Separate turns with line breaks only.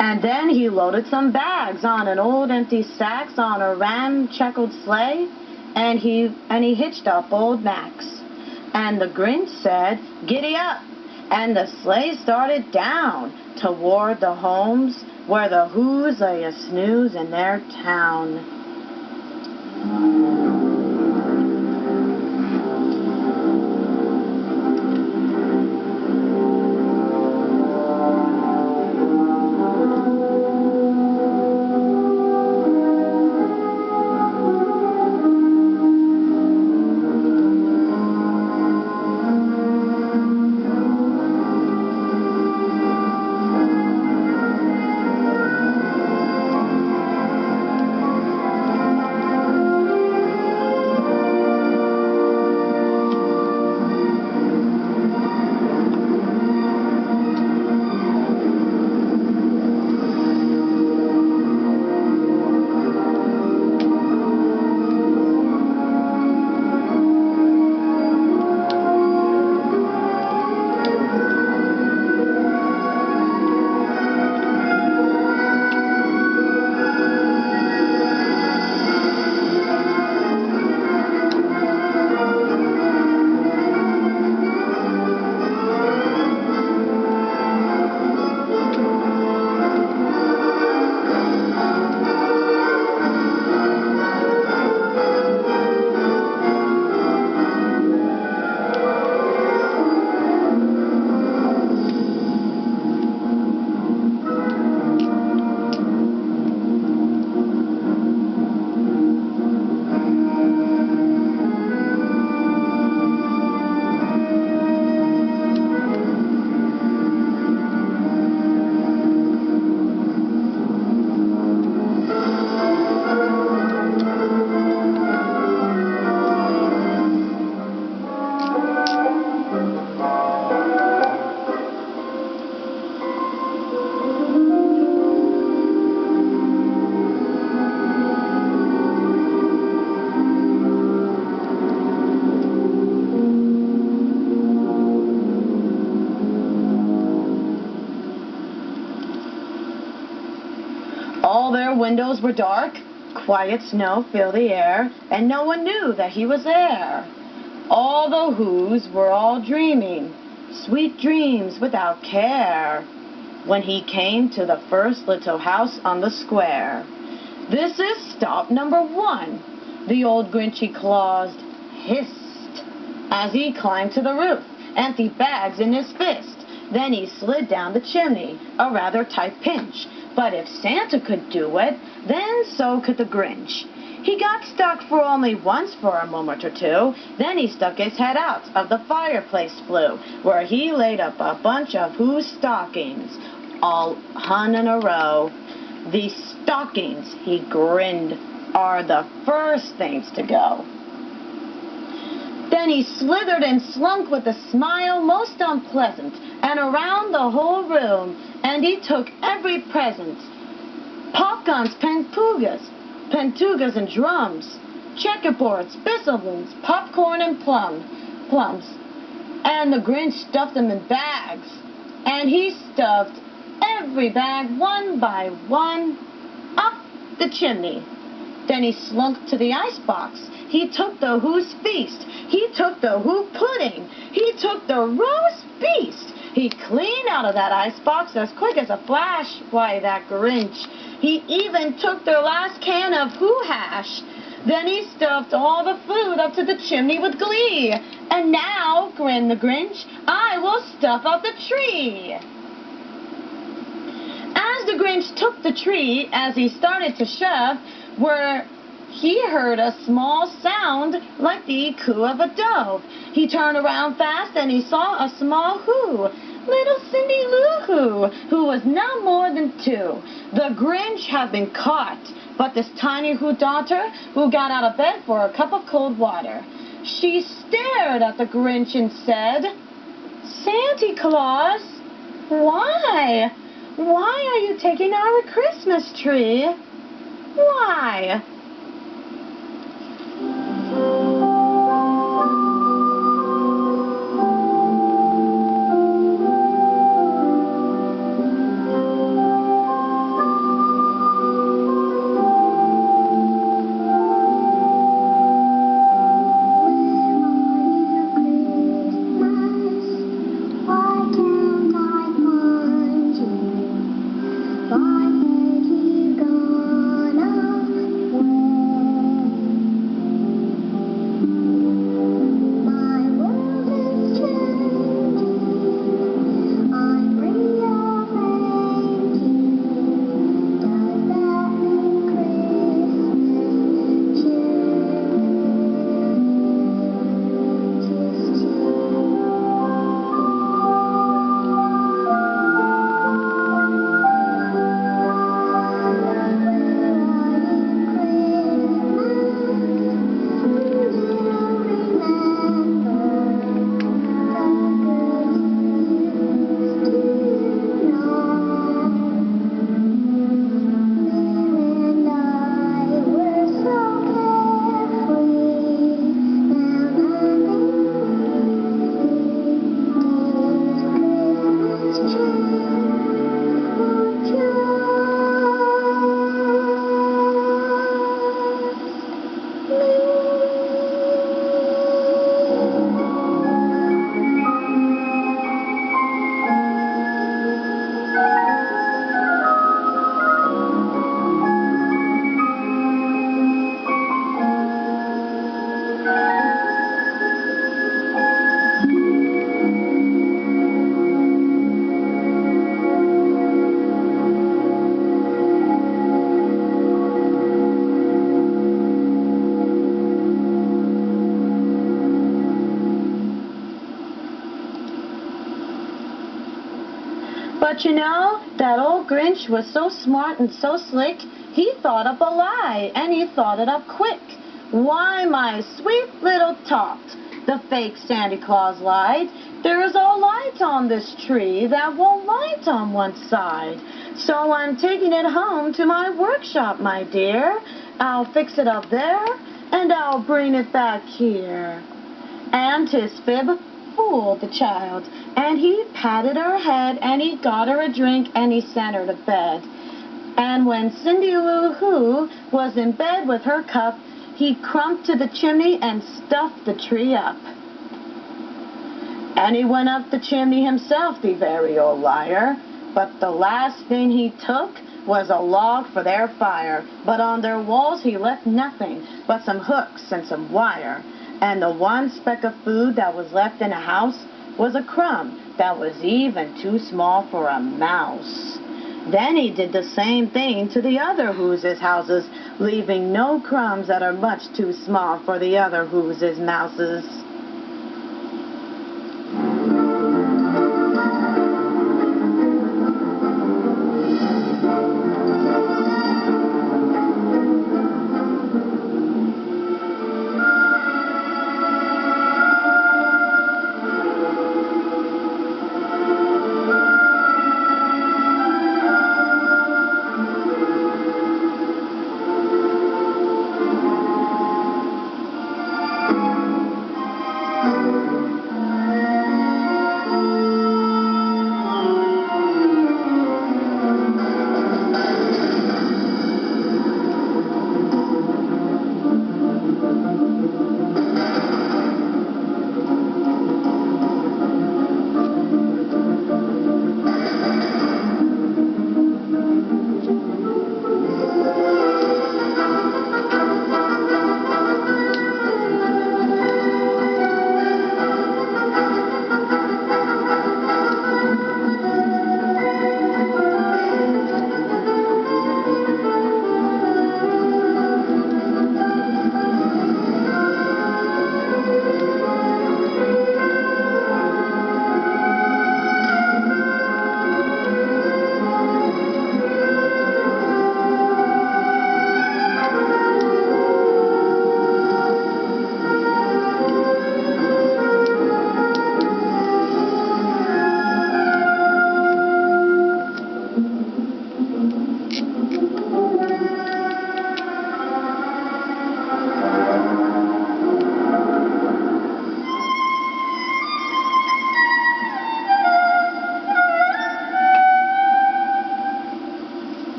And then he loaded some bags on an old empty sacks on a ram-checkered sleigh, and he hitched up old Max. And the Grinch said, "Giddy up!" And the sleigh started down toward the homes where the Who's lay a snooze in their town. All their windows were dark, quiet snow filled the air, and no one knew that he was there. All the Who's were all dreaming, sweet dreams without care, when he came to the first little house on the square. "This is stop number 1, the old Grinchy Claus hissed, as he climbed to the roof, empty bags in his fist. Then he slid down the chimney, a rather tight pinch. But if Santa could do it, then so could the Grinch. He got stuck for only once for a moment or two, then he stuck his head out of the fireplace flue, where he laid up a bunch of Who's stockings, all hung in a row. These stockings, he grinned, are the first things to go. Then he slithered and slunk with a smile most unpleasant, and around the whole room, and he took every present. Popguns, pentugas and drums, checkerboards, biscuits, popcorn and plums. And the Grinch stuffed them in bags, and he stuffed every bag one by one up the chimney. Then he slunk to the icebox. He took the Who's feast. He took the Who pudding. He took the roast beast. He cleaned out of that icebox as quick as a flash. Why, that Grinch. He even took their last can of Who hash. Then he stuffed all the food up to the chimney with glee. "And now," grinned the Grinch, "I will stuff up the tree." As the Grinch took the tree, as he started to shove, where he heard a small sound like the coo of a dove. He turned around fast and he saw a small Who, little Cindy Lou who was not more than 2. The Grinch had been caught, but this tiny Who daughter, who got out of bed for a cup of cold water, she stared at the Grinch and said, "Santa Claus, why? Why are you taking our Christmas tree? Why?" But you know, that old Grinch was so smart and so slick, he thought up a lie, and he thought it up quick. Why, my sweet little tot, the fake Santa Claus lied. There is a light on this tree that won't light on one side. So I'm taking it home to my workshop, my dear. I'll fix it up there, and I'll bring it back here. And his fib fooled the child, and he patted her head, and he got her a drink, and he sent her to bed. And when Cindy Lou Who was in bed with her cup, he crumped to the chimney and stuffed the tree up. And he went up the chimney himself, the very old liar. But the last thing he took was a log for their fire. But on their walls he left nothing but some hooks and some wire. And the one speck of food that was left in the house was a crumb that was even too small for a mouse. Then he did the same thing to the other Who's' houses, leaving no crumbs that are much too small for the other Who's' mouses.